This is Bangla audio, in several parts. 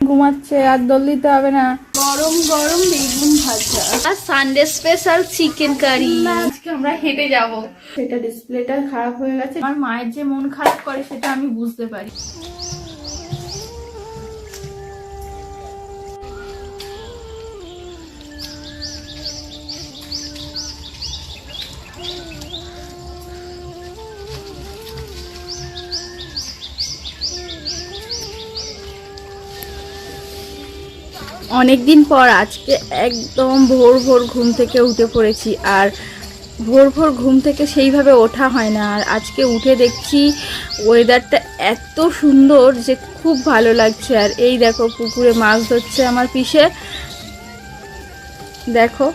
ঘুমাচ্ছে, আর দোল দিতে হবে না। গরম গরম বেগুন ভাজা আর সানডে স্পেশাল চিকেন কারি। আজকে আমরা হেঁটে যাব। সেটা ডিসপ্লেটা খারাপ হয়ে গেছে। আমার মায়ের যে মন খারাপ করে সেটা আমি বুঝতে পারি। অনেকদিন পর আজকে একদম ভোর ভোর ঘুম থেকে উঠে পড়েছি। আর ভোর ভোর ঘুম থেকে সেইভাবে ওঠা হয় না। আর আজকে উঠে দেখছি ওয়েদারটা এত সুন্দর যে খুব ভালো লাগছে। আর এই দেখো পুকুরে মাছ ধরছে আমার পিসে। দেখো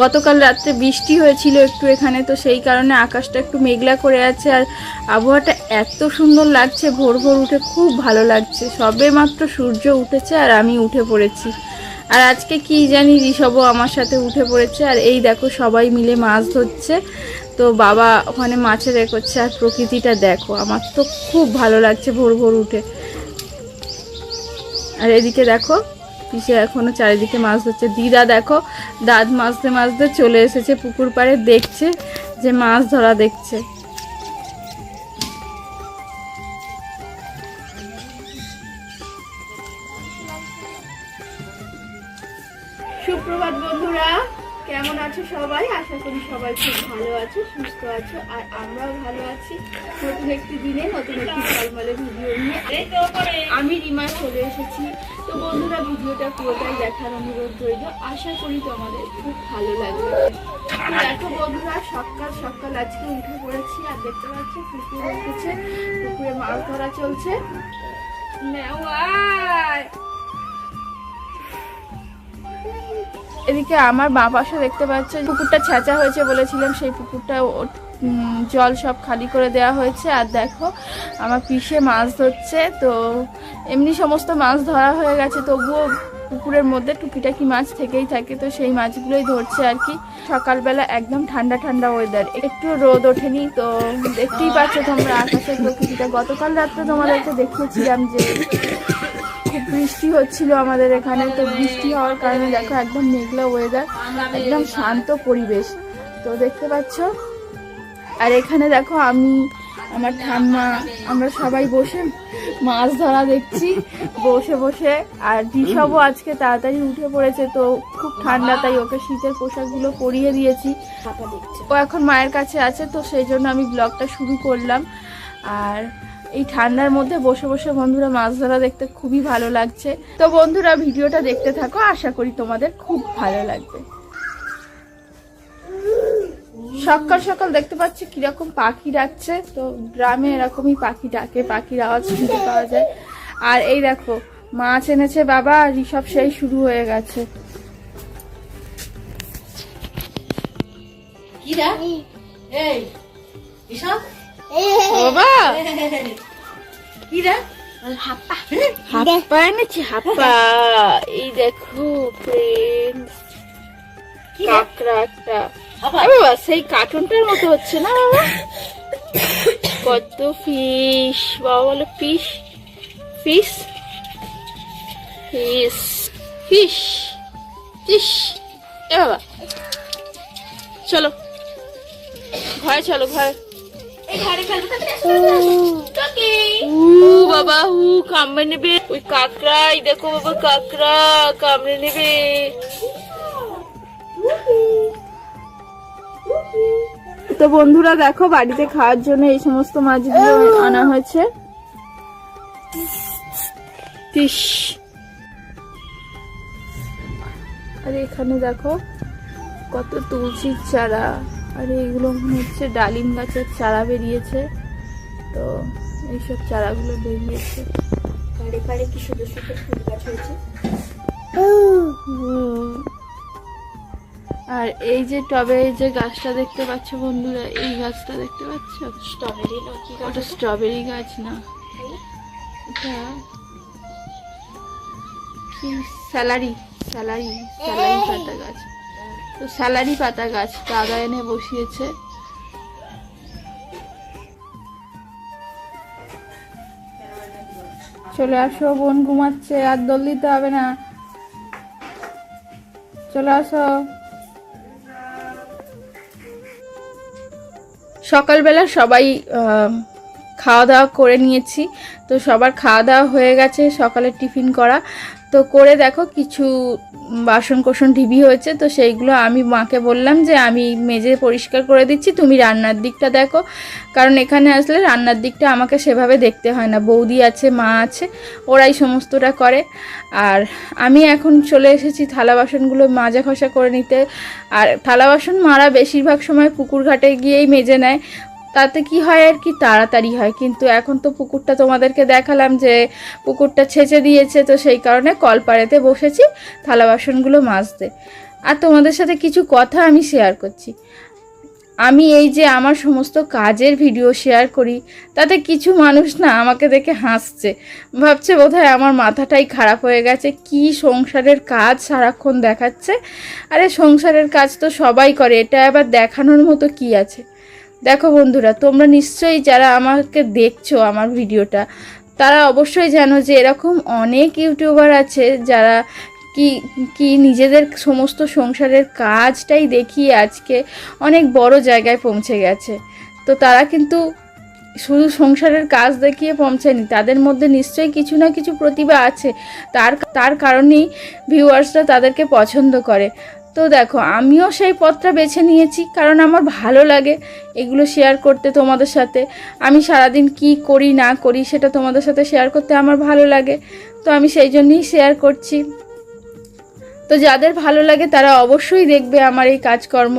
গতকাল রাত্রে বৃষ্টি হয়েছিল একটু এখানে, তো সেই কারণে আকাশটা একটু মেঘলা করে আছে। আর আবহাওয়াটা এত সুন্দর লাগছে, ভোর ভোর উঠে খুব ভালো লাগছে। সবে মাত্র সূর্য উঠেছে আর আমি উঠে পড়েছি। আর আজকে কি জানি ঋষভও আমার সাথে উঠে পড়েছে। আর এই দেখো সবাই মিলে মাছ ধরছে। তো বাবা ওখানে মাছের এ করছে। আর প্রকৃতিটা দেখো, আমার তো খুব ভালো লাগছে ভোর ভোর উঠে। আর এদিকে দেখো পিসে এখনো চারিদিকে মাছ ধরছে। দিদা দেখো দাঁত মাজতে মাজতে চলে এসেছে পুকুর পাড়ে, দেখছে যে মাছ ধরা দেখছে। সুপ্রভাত বন্ধুরা, কেমন আছো সবাই? আশা করি সবাই খুব ভালো আছো, সুস্থ আছো। আর আমরাও ভালো আছি। নতুন একটি দিনে নতুন একটি ঝলমলে ভিডিও নিয়ে আমি রিমা চলে এসেছি। তো বন্ধুরা ভিডিওটা পুরোটাই দেখার অনুরোধ রইল। আশা করি তোমাদের খুব ভালো লাগবে। দেখো বন্ধুরা সকাল সকাল আজকে উঠে পড়েছি। আর দেখতে পাচ্ছি পুকুরে উঠেছে, পুকুরে মাছ ধরা চলছে। এদিকে আমার বাঁ পাশে দেখতে পাচ্ছে পুকুরটা ছেঁচা হয়েছে বলেছিলাম, সেই পুকুরটা জল সব খালি করে দেওয়া হয়েছে। আর দেখো আমার পিসে মাছ ধরছে। তো এমনি সমস্ত মাছ ধরা হয়ে গেছে, তবুও পুকুরের মধ্যে টুকিটাকি মাছ থেকেই থাকে, তো সেই মাছগুলোই ধরছে আর কি। সকালবেলা একদম ঠান্ডা ঠান্ডা ওয়েদার, একটু রোদ ওঠেনি। তো দেখতেই পাচ্ছ তোমরা আকাশের প্রকৃতিটা। গতকাল রাত্রে তোমাদেরকে দেখিয়েছিলাম যে খুব বৃষ্টি হচ্ছিল আমাদের এখানে। তো বৃষ্টি হওয়ার কারণে দেখো একদম মেঘলা ওয়েদার, একদম শান্ত পরিবেশ তো দেখতে পাচ্ছ। আর এখানে দেখো আমি, আমার ঠাম্মা, আমরা সবাই বসে মাছ ধরা দেখছি বসে বসে। আর ঋষভও আজকে তাড়াতাড়ি উঠে পড়েছে, তো খুব ঠান্ডা, তাই ওকে শীতের পোশাকগুলো পরিয়ে দিয়েছি। ও এখন মায়ের কাছে আছে, তো সেই জন্য আমি ব্লগটা শুরু করলাম। আর এই ঠান্ডার মধ্যে বসে বসে বন্ধুরা মাছ ধরা দেখতে খুবই ভালো লাগছে। তো বন্ধুরা ভিডিওটা দেখতে থাকো, আশা করি তোমাদের খুব ভালো লাগবে। সকাল সকাল দেখতে পাচ্ছি কিরকম পাখি ডাকছে। তো গ্রামে এরকমই পাখি ডাকে, পাখির আওয়াজ শুনতে পাওয়া যায়। আর এই দেখো মাছ এনেছে বাবা, আর ঋষভ সেই শুরু হয়ে গেছে। বাবা হাপ্পা এনেছি, হাপ্পা। এই দেখো ফ্রেন্ডস, কাঁকড়া একটা। বাবা সেই কার্টুনটার মতো হচ্ছে না বাবা? কত ফিশ বাবা, বলো fish fish fish fish fish. এ বাবা চলো ঘরে, চলো ঘরে। বাবা কামড়ে নেবে ওই কাঁকড়াই, দেখো বাবা কাঁকড়া কামড়ে নেবে। তো বন্ধুরা দেখো বাড়িতে খাওয়ার জন্য এই সমস্ত মাছগুলো আনা হয়েছে। ফিশ। আর এখানে দেখো কত তুলসীর চারা। আর এইগুলো মনে হচ্ছে ডালিম গাছের চারা বেরিয়েছে। তো এইসব চারাগুলো বেরিয়েছে। পাড়ে পাড়ে কি সুন্দর সুন্দর ফুল গাছ হয়েছে। আর এই যে টবে যে গাছটা দেখতে পাচ্ছ বন্ধুরা, এই গাছটা দেখতে পাচ্ছ, স্ট্রবেরি না কি? ওটা স্ট্রবেরি গাছ না, এটা কি স্যালারি স্যালারি স্যালারি পাতা গাছ। তো স্যালারি পাতা গাছ দাদা এনে বসিয়েছে। চলে আসো, বোন ঘুমাচ্ছে, আর দোল দিতে হবে না, চলে আসো। সকালবেলা সবাই খাওয়া দাওয়া করে নিয়েছি, তো সবার খাওয়া দাওয়া হয়ে গেছে, সকালের টিফিন করা তো করে দেখো কিছু বাসন কোসন ঢিবি হয়েছে, তো সেইগুলো আমি মাকে বললাম যে আমি মেজে পরিষ্কার করে দিচ্ছি, তুমি রান্নার দিকটা দেখো, কারণ এখানে আসলে রান্নার দিকটা আমাকে সেভাবে দেখতে হয় না, বৌদি আছে, মা আছে, ওরাই সমস্তটা করে। আর আমি এখন চলে এসেছি থালা বাসনগুলো মাজা ঘষা করে নিতে। আর থালা বাসন মারা বেশিরভাগ সময় পুকুর ঘাটে গিয়েই মেজে নেয়, তাতে কি হয় আর কি তাড়াতাড়ি হয়, কিন্তু এখন তো পুকুরটা তোমাদেরকে দেখালাম যে পুকুরটা ছেঁচে দিয়েছে, তো সেই কারণে কলপাড়েতে বসেছি থালা বাসনগুলো মাজতে। আর তোমাদের সাথে কিছু কথা আমি শেয়ার করছি। আমি এই যে আমার সমস্ত কাজের ভিডিও শেয়ার করি, তাতে কিছু মানুষ না আমাকে দেখে হাসছে, ভাবছে বোধহয় আমার মাথাটাই খারাপ হয়ে গেছে, কি সংসারের কাজ সারাক্ষণ দেখাচ্ছে। আরে সংসারের কাজ তো সবাই করে, এটা আবার দেখানোর মতো কি আছে। দেখো বন্ধুরা, তোমরা নিশ্চয়ই যারা আমাকে দেখছো আমার ভিডিওটা, তারা অবশ্যই জানো যে এরকম অনেক ইউটিউবার আছে যারা কি কি নিজেদের সমস্ত সংসারের কাজটাই দেখিয়ে আজকে অনেক বড় জায়গায় পৌঁছে গেছে। তো তারা কিন্তু শুধু সংসারের কাজ দেখিয়ে পৌঁছায়নি, তাদের মধ্যে নিশ্চয়ই কিছু না কিছু প্রতিভা আছে, তার কারণেই ভিউয়ার্সরা তাদেরকে পছন্দ করে। তো দেখো, আমিও সেই পথটা বেছে নিয়েছি, কারণ আমার ভালো লাগে এগুলো শেয়ার করতে তোমাদের সাথে। আমি সারাদিন কি করি না করি সেটা তোমাদের সাথে শেয়ার করতে আমার ভালো লাগে, তো আমি সেই জন্যই শেয়ার করছি। তো যাদের ভালো লাগে তারা অবশ্যই দেখবে আমার এই কাজকর্ম।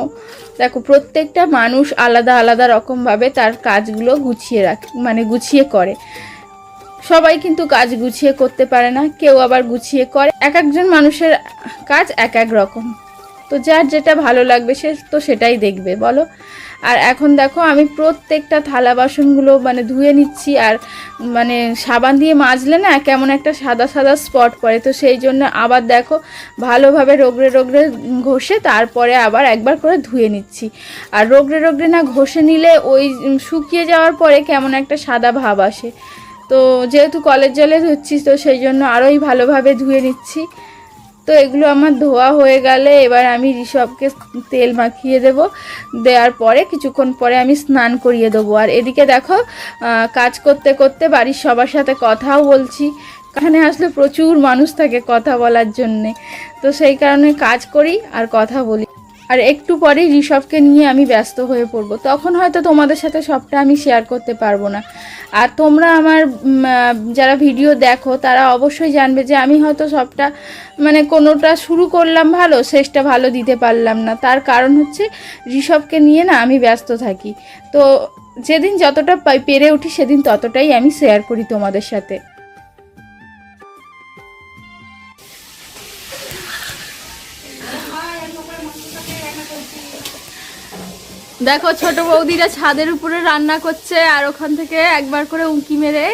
দেখো, প্রত্যেকটা মানুষ আলাদা আলাদা রকমভাবে তার কাজগুলো গুছিয়ে রাখে, মানে গুছিয়ে করে। সবাই কিন্তু কাজ গুছিয়ে করতে পারে না, কেউ আবার গুছিয়ে করে। এক একজন মানুষের কাজ এক এক রকম, তো যার যেটা ভালো লাগবে সে তো সেটাই দেখবে, বলো। আর এখন দেখো আমি প্রত্যেকটা থালা বাসনগুলো মানে ধুয়ে নিচ্ছি, আর মানে সাবান দিয়ে মাজলে না কেমন একটা সাদা সাদা স্পট পড়ে, তো সেই জন্য আবার দেখো ভালোভাবে রগড়ে রগড়ে ঘষে তারপরে আবার একবার করে ধুয়ে নিচ্ছি। আর রগড়ে রগড়ে না ঘষে নিলে ওই শুকিয়ে যাওয়ার পরে কেমন একটা সাদা ভাব আসে, তো যেহেতু কলের জলে ধুচ্ছি তো সেই জন্য আরোই ভালোভাবে ধুয়ে নিচ্ছি। তো এগুলো আমার ধোয়া হয়ে গেলে এবার আমি ঋষভকে তেল মাখিয়ে দেব, দেওয়ার পরে কিছুক্ষণ পরে আমি স্নান করিয়ে দেবো। আর এদিকে দেখো কাজ করতে করতে বাড়ির সবার সাথে কথাও বলছি, এখানে আসলে প্রচুর মানুষ থাকে কথা বলার জন্যে, তো সেই কারণে কাজ করি আর কথা বলি। আর একটু পরেই ঋষভকে নিয়ে আমি ব্যস্ত হয়ে পড়বো, তখন হয়তো তোমাদের সাথে সবটা আমি শেয়ার করতে পারবো না। আর তোমরা আমার যারা ভিডিও দেখো তারা অবশ্যই জানবে যে আমি হয়তো সবটা মানে কোনোটা শুরু করলাম ভালো, শেষটা ভালো দিতে পারলাম না, তার কারণ হচ্ছে ঋষভকে নিয়ে না আমি ব্যস্ত থাকি। তো যেদিন যতটা পেরে উঠি সেদিন ততটাই আমি শেয়ার করি তোমাদের সাথে। দেখো ছোট বৌদিরা ছাদের উপরে রান্না করছে, আর ওখান থেকে একবার করে উঁকি মেরে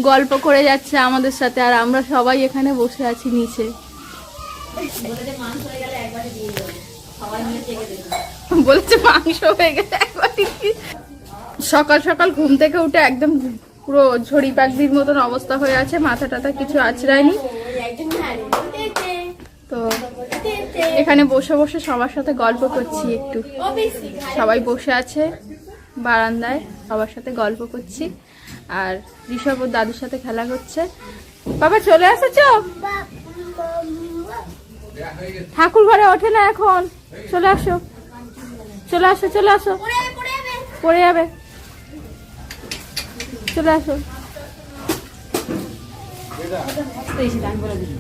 গল্প করে যাচ্ছে আমাদের সাথে, আর আমরা সবাই এখানে বসে আছি নিচে। বলেছে মাংস হয়ে গেলে একবার। সকাল সকাল ঘুম থেকে উঠে একদম পুরো ঝড়ি পাখরির মতন অবস্থা হয়ে আছে, মাথা টাথা কিছু আঁচড়ায়নি। তো এখানে বসে বসে সবার সাথে গল্প করছি একটু, সবাই বসে আছে বারান্দায়, সবার সাথে গল্প করছি। আর ঋষভ ওর দাদুর সাথে খেলা করছে। বাবা চলে এসেছ? ঠাকুর ঘরে ওঠে না এখন, চলে আসো চলে আসো চলে আসো, পড়ে যাবে, চলে আসো।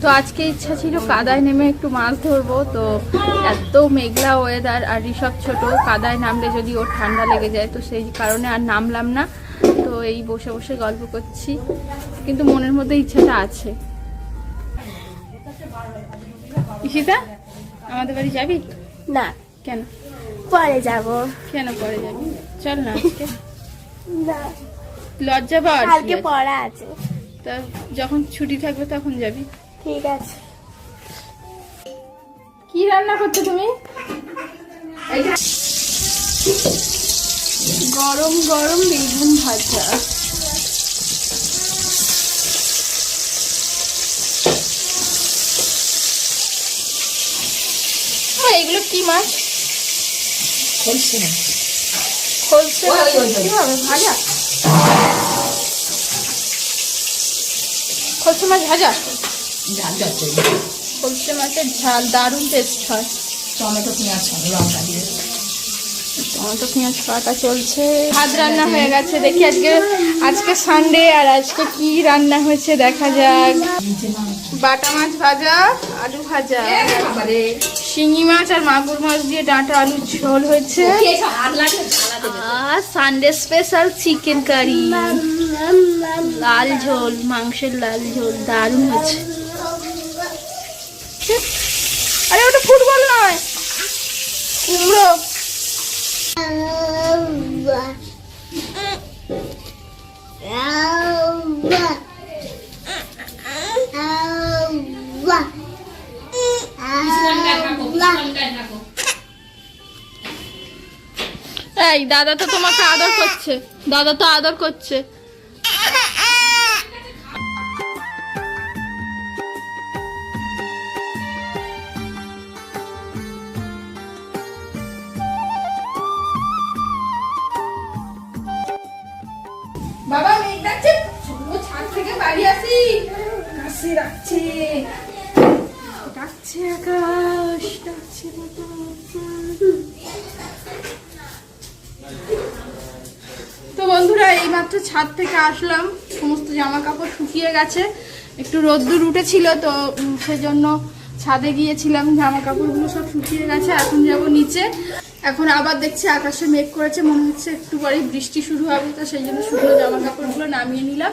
তো আজকে ইচ্ছা ছিল কাদায় নেমে একটু মাছ ধরবো, তো এত মেঘলা ওয়েদার, আর ঋষভ ছোট, কাদায় নামলে যদি ওর ঠান্ডা লেগে যায়, তো সেই কারণে আর নামলাম না। তো এই বসে বসে গল্প করছি, কিন্তু মনের মধ্যে ইচ্ছাটা আছে। ঈশিতা, আমাদের বাড়ি যাবি? না। কেন? পরে যাব। কেন পরে যাবি? চল না আজকে। না, লজ্জা পাওয়ার কালকে পড়া আছে। তা যখন ছুটি থাকবে তখন যাবি। ঠিক আছে। কি রান্না করছো তুমি? গরম গরম বেগুন ভাজা। কি মাছ? খোলছে না। খোলসে মাছ কি হবে? ভাজা? খোলসে মাছ ভাজা? ঝাল যাচ্ছে। খোলসে মাছের ঝাল দারুণ টেস্ট হয়। টমেটো পেঁয়াজ লঙ্কা দিয়ে। টমেটো পেঁয়াজ কাটা চলছে। ভাত রান্না হয়ে গেছে। দেখি আজকে সানডে আর আজকে কি রান্না হয়েছে দেখা যাক। বাটা মাছ ভাজা, আলু ভাজা, শিঙি মাছ আর মাগুর মাছ দিয়ে ডাঁটা আলুর ঝোল হয়েছে, আর সানডে স্পেশাল চিকেন কারি, লাল ঝোল, মাংসের লাল ঝোল দারুণ হয়েছে। আরে ওটা ফুটবল নয়, কুমড়ো। এই দাদা তো তোমাকে আদর করছে, দাদা তো আদর করছে। বাবা মেঘ ডাকছে, ছাদ থেকে বাড়ি আসি। কাশি ডাকছে, ডাকছে আকাশ, ডাকছে তো বন্ধুরা এইমাত্র ছাদ থেকে আসলাম, সমস্ত জামা কাপড় শুকিয়ে গেছে, একটু রোদ্দুর উঠেছিল তো সেজন্য ছাদে গিয়েছিলাম, জামা কাপড়গুলো সব শুকিয়ে গেছে। এখন যাব নিচে। এখন আবার দেখছি আকাশে মেঘ করেছে, মনে হচ্ছে একটু পরেই বৃষ্টি শুরু হবে, তো সেই জন্য শুকনো জামা কাপড়গুলো নামিয়ে নিলাম।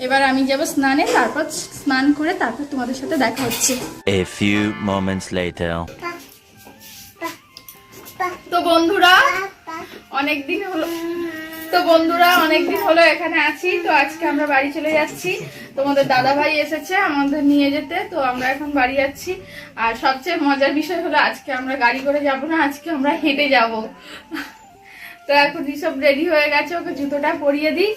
এবার আমি যাব স্নানে, তারপর স্নান করে তারপর তোমাদের সাথে দেখা হচ্ছে। A few moments later. তো বন্ধুরা অনেকদিন হলো এখানে আছি, তো আজকে আমরা বাড়ি চলে যাচ্ছি। তোমাদের দাদা ভাই এসেছে আমাদের নিয়ে যেতে, তো আমরা এখন বাড়ি যাচ্ছি। আর সবচেয়ে মজার বিষয় হলো আজকে আমরা গাড়ি করে যাব না, আজকে আমরা হেঁটে যাব। তো এখন সব রেডি হয়ে গেছে, ওকে জুতোটা পরিয়ে দিই।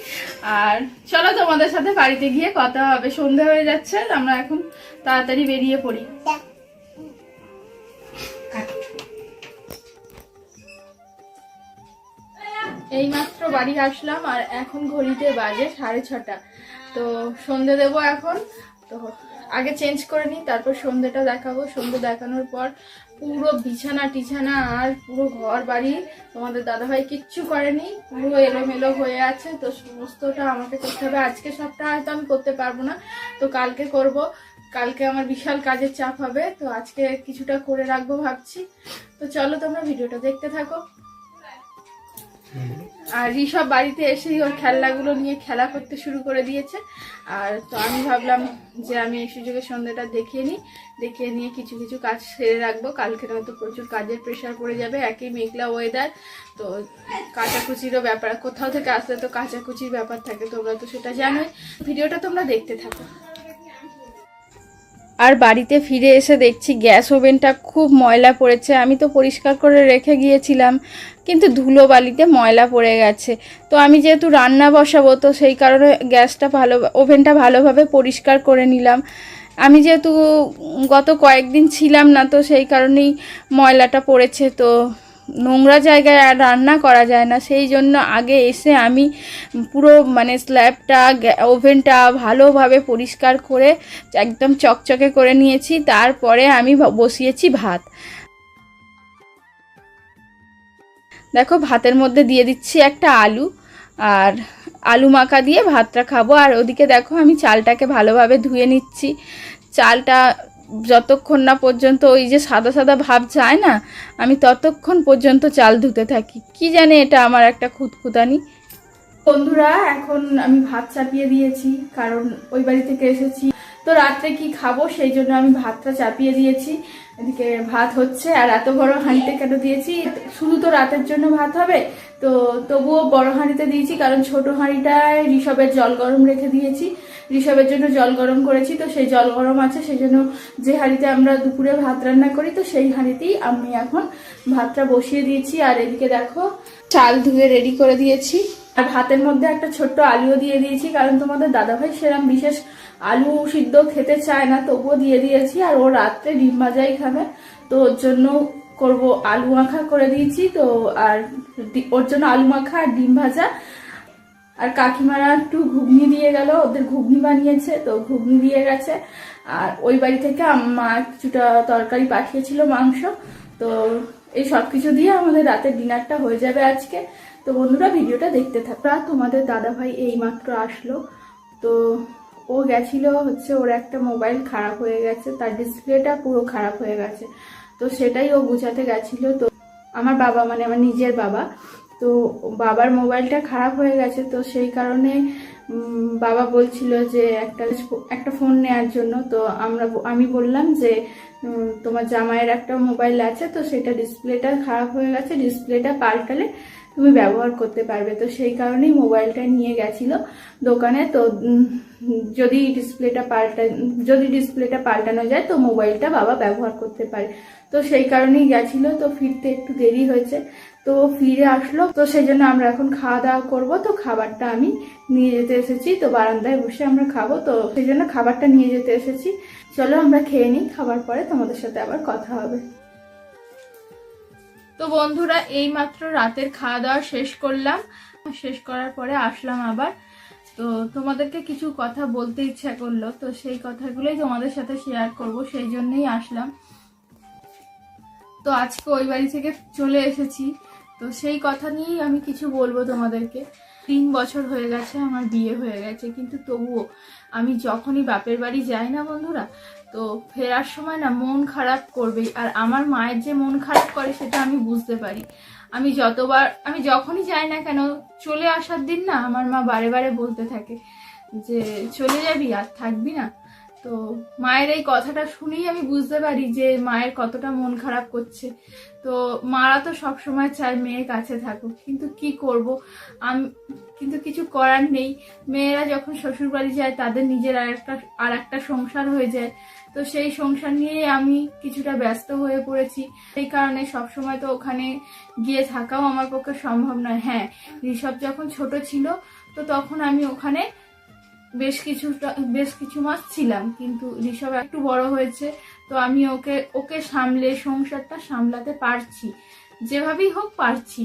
আর চলো তোমাদের সাথে বাড়িতে গিয়ে কথা হবে, সন্ধে হয়ে যাচ্ছে, আমরা এখন তাড়াতাড়ি বেরিয়ে পড়ি। এইমাত্র বাড়ি আসলাম আর এখন ঘড়িতে বাজে 6:30। তো সন্ধে দেবো এখন, তো আগে চেঞ্জ করে নিই, তারপর সন্ধেটা দেখাবো। সন্ধে দেখানোর পর পুরো বিছানা টিছানা আর পুরো ঘর বাড়ি তোমাদের দাদাভাই কিচ্ছু করেনি, পুরো এলোমেলো হয়ে আছে, তো সমস্তটা আমাকে করতে হবে। আজকে সবটা হয়তো আমি করতে পারবো না, তো কালকে করব। কালকে আমার বিশাল কাজের চাপ হবে, তো আজকে কিছুটা করে রাখবো ভাবছি। তো চলো তোমরা ভিডিওটা দেখতে থাকো। আর ঋষভ বাড়িতে এসেই ওর খেলনাগুলো নিয়ে খেলা করতে শুরু করে দিয়েছে। আর তো আমি ভাবলাম যে আমি এই সুযোগে সন্ধ্যাটা দেখিয়ে নিয়ে কিছু কিছু কাজ সেরে রাখবো। কালকে হয়তো প্রচুর কাজের প্রেশার পড়ে যাবে, একই মেঘলা ওয়েদার, তো কাচাকুচিরও ব্যাপার, কোথাও থেকে আসলে তো কাচাকুচির ব্যাপার থাকে, তোমরা তো সেটা জানোই। ভিডিওটা তোমরা দেখতে থাকো। আর বাড়িতে ফিরে এসে দেখছি গ্যাস ওভেনটা খুব ময়লা পড়েছে। আমি তো পরিষ্কার করে রেখে গিয়েছিলাম, কিন্তু ধুলো বালিতে ময়লা পড়ে গেছে। তো আমি যেহেতু রান্না বসাবো, তো সেই কারণে ওভেনটা ভালোভাবে পরিষ্কার করে নিলাম। আমি যেহেতু গত কয়েকদিন ছিলাম না, তো সেই কারণেই ময়লাটা পড়েছে। তো নোংরা জায়গায় আর রান্না করা যায় না, সেই জন্য আগে এসে আমি পুরো স্ল্যাবটা ওভেনটা ভালোভাবে পরিষ্কার করে একদম চকচকে করে নিয়েছি। তারপরে আমি বসিয়েছি ভাত। দেখো ভাতের মধ্যে দিয়ে দিচ্ছি একটা আলু, আর আলু মাখা দিয়ে ভাতটা খাবো। আর ওদিকে দেখো আমি চালটাকে ভালোভাবে ধুয়ে নিচ্ছি। চালটা যতক্ষণ না পর্যন্ত ওই যে সাদা সাদা ভাব যায় না, আমি ততক্ষণ পর্যন্ত চাল ধুতে থাকি। কি জানি এটা আমার একটা খুঁতখুঁতানি। বন্ধুরা এখন আমি ভাত চাপিয়ে দিয়েছি, কারণ ওই বাড়ি থেকে এসেছি, তো রাত্রে কি খাবো সেই জন্য আমি ভাতটা চাপিয়ে দিয়েছি। এদিকে ভাত হচ্ছে, আর এত বড় হাঁড়িতে কেন দিয়েছি, শুধু তো রাতের জন্য ভাত হবে, তো তবুও বড় হাঁড়িতে দিয়েছি, কারণ ছোট হাঁড়িটায় ঋষভের জল গরম রেখে দিয়েছি, ঋষভের জন্য জল গরম করেছি, তো সেই জল গরম আছে, সেই জন্য যে হাঁড়িতে আমরা দুপুরে ভাত রান্না করি, তো সেই হাঁড়িতেই আমি এখন ভাতটা বসিয়ে দিয়েছি। আর এদিকে দেখো চাল ধুয়ে রেডি করে দিয়েছি, আর ভাতের মধ্যে একটা ছোট্ট আলুও দিয়ে দিয়েছি, কারণ তোমাদের দাদাভাই সেরকম বিশেষ আলু সিদ্ধ খেতে চায় না, তবুও দিয়ে দিয়েছি। আর ও রাত্রে ডিম ভাজাই খাবে, তো ওর জন্য করব আলু মাখা করে দিয়েছি। তো আর ওর জন্য আলু মাখা আর ডিম ভাজা। আর কাকিমারা একটু ঘুগনি দিয়ে গেল, ওদের ঘুগনি বানিয়েছে, তো ঘুগনি দিয়ে গেছে। আর ওই বাড়ি থেকে মা কিছুটা তরকারি পাঠিয়েছিল, মাংস। তো এই সব কিছু দিয়ে আমাদের রাতের ডিনারটা হয়ে যাবে আজকে। তো বন্ধুরা ভিডিওটা দেখতে থাকবে। তোমাদের দাদাভাই এইমাত্র আসলো। তো ও গেছিল হচ্ছে, ওর একটা মোবাইল খারাপ হয়ে গেছে, তার ডিসপ্লেটা পুরো খারাপ হয়ে গেছে। তো সেটাই ও গুছাতে গেছিল। তো আমার বাবা, মানে আমার নিজের বাবা, তো বাবার মোবাইলটা খারাপ হয়ে গেছে। তো সেই কারণে বাবা বলছিল যে একটা ফোন নেওয়ার জন্য। তো আমি বললাম যে তোমার জামাইয়ের একটা মোবাইল আছে, তো সেটা ডিসপ্লেটা খারাপ হয়ে গেছে, ডিসপ্লেটা পাল্টালে তুমি ব্যবহার করতে পারবে। তো সেই কারণেই মোবাইলটা নিয়ে গেছিল দোকানে। তো যদি ডিসপ্লেটা পাল্টানো যায় তো মোবাইলটা বাবা ব্যবহার করতে পারে। তো সেই কারণেই গেছিল। তো ফিরতে একটু দেরি হয়েছে, তো ফিরে আসলো। তো সেই জন্য আমরা এখন খাওয়া দাওয়া করবো। তো খাবারটা আমি নিয়ে যেতে এসেছি, তো বারান্দায় বসে আমরা খাবো। তো সেই জন্য খাবারটা নিয়ে যেতে এসেছি। চলো আমরা খেয়ে নিই, খাবার পরে তোমাদের সাথে আবার কথা হবে। তো বন্ধুরা এইমাত্র রাতের খাওয়া দাওয়া শেষ করলাম। শেষ করার পরে আসলাম আবার। তো তোমাদেরকে কিছু কথা বলতে ইচ্ছা করলো, তো সেই কথাগুলোই তোমাদের সাথে শেয়ার করব, সেই জন্যই আসলাম। তো আজকে ওই বাড়ি থেকে চলে এসেছি, তো সেই কথা নিয়েই আমি কিছু বলবো তোমাদেরকে। 3 বছর হয়ে গেছে আমার বিয়ে হয়ে গেছে, কিন্তু তবুও আমি যখনই বাপের বাড়ি যাই না বন্ধুরা, তো ফেরার সময় না মন খারাপ করবেই। আর আমার মায়ের যে মন খারাপ করে সেটা আমি বুঝতে পারি। আমি যখনই যাই না কেন, চলে আসার দিন না আমার মা বারে বারে বলতে থাকে যে চলে যাবি আর থাকবি না। তো মায়ের এই কথাটা শুনেই আমি বুঝতে পারি যে মায়ের কতটা মন খারাপ করছে। তো মারা তো সবসময় চায় মেয়ের কাছে থাকুক, কিন্তু কি করব, কিন্তু কিছু করার নেই। মেয়েরা যখন শ্বশুর বাড়ি যায় তাদের নিজের আর একটা সংসার হয়ে যায়। তো সেই সংসার নিয়ে আমি কিছুটা ব্যস্ত হয়ে পড়েছি। সেই কারণে সবসময় তো ওখানে গিয়ে থাকাও আমার পক্ষে সম্ভব নয়। হ্যাঁ, ঋষভ যখন ছোট ছিল তো তখন আমি ওখানে বেশ কিছু মাস ছিলাম, কিন্তু ঋষভ একটু বড় হয়েছে। তো আমি ওকে সামলে সংসারটা সামলাতে পারছি, যেভাবেই হোক পারছি।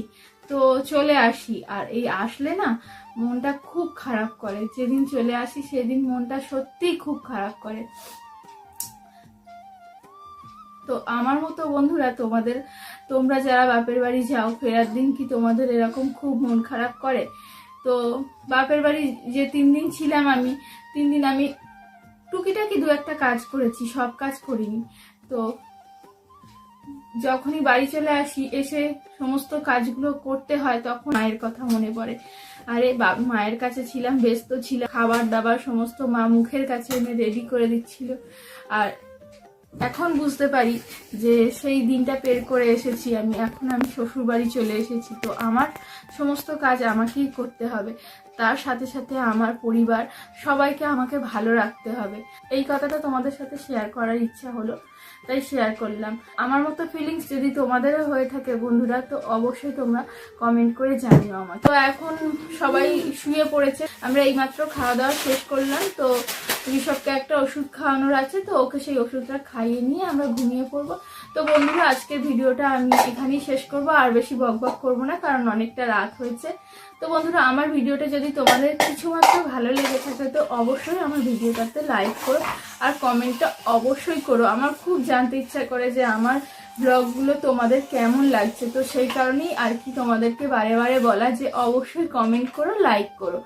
তো চলে আসি। আর এই আসলে না মনটা খুব খারাপ করে। যেদিন চলে আসি সেদিন মনটা সত্যিই খুব খারাপ করে। তো আমার মতো বন্ধুরা, তোমরা যারা বাপের বাড়ি যাও, ফেরার দিন কি তোমাদের এরকম খুব মন খারাপ করে? তো বাপের বাড়ি যে 3 দিন ছিলাম আমি, 3 দিন আমি টুকিটাকি 2-1টা কাজ করেছি, সব কাজ করিনি। তো যখনই বাড়ি চলে আসি, এসে সমস্ত কাজগুলো করতে হয়, তখন মায়ের কথা মনে পড়ে। আরে মায়ের কাছে ছিলাম, ব্যস্ত ছিলাম, খাবার দাবার সমস্ত মা মুখের কাছে এনে রেডি করে দিচ্ছিল। আর এখন বুঝতে পারি যে সেই দিনটা পের করে এসেছি আমি। এখন আমি শ্বশুর বাড়ি চলে এসেছি, তো আমার সমস্ত কাজ আমাকেই করতে হবে। তার সাথে সাথে আমার পরিবার সবাইকে আমাকে ভালো রাখতে হবে। এই কথাটা তোমাদের সাথে শেয়ার করার ইচ্ছা হলো, তাই শেয়ার করলাম। আমার মতো ফিলিংস যদি তোমাদেরও হয়ে থাকে বন্ধুরা, তো অবশ্যই তোমরা কমেন্ট করে জানিও আমাকে। তো এখন সবাই শুয়ে পড়েছে, আমরা এইমাত্র খাওয়া দাওয়া শেষ করলাম। তো ঋষভকে একটা ওষুধ খাওয়ানোর আছে, তো ওকে সেই ওষুধটা খাইয়ে নিয়ে আমরা ঘুমিয়ে পড়বো। তো বন্ধুরা আজকের ভিডিওটা আমি এখানেই শেষ করব, আর বেশি বকবক করবো না, কারণ অনেকটা রাত হয়েছে। তো বন্ধুরা আমার ভিডিওটা যদি তোমাদের কিছুমাত্র ভালো লেগে থাকে তো অবশ্যই আমার ভিডিওটাতে লাইক করো আর কমেন্টটা অবশ্যই করো। আমার খুব জানতে ইচ্ছা করে যে আমার ব্লগগুলো তোমাদের কেমন লাগছে। তো সেই কারণেই আর কি তোমাদেরকে বারে বারে বলা যে অবশ্যই কমেন্ট করো, লাইক করো।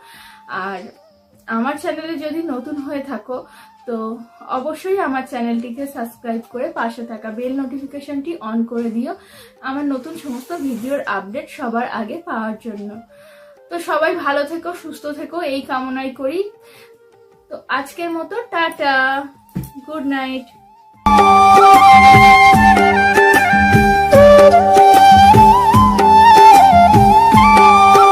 আর আমার চ্যানেলে যদি নতুন হয়ে থাকো তো অবশ্যই আমার চ্যানেলটিকে সাবস্ক্রাইব করে পাশে থাকা বেল নোটিফিকেশনটি অন করে দিও, আমার নতুন সমস্ত ভিডিওর আপডেট সবার আগে পাওয়ার জন্য। তো সবাই ভালো থেকো, সুস্থ থেকো, এই কামনাই করি। তো আজকের মতো টাটা, গুড নাইট।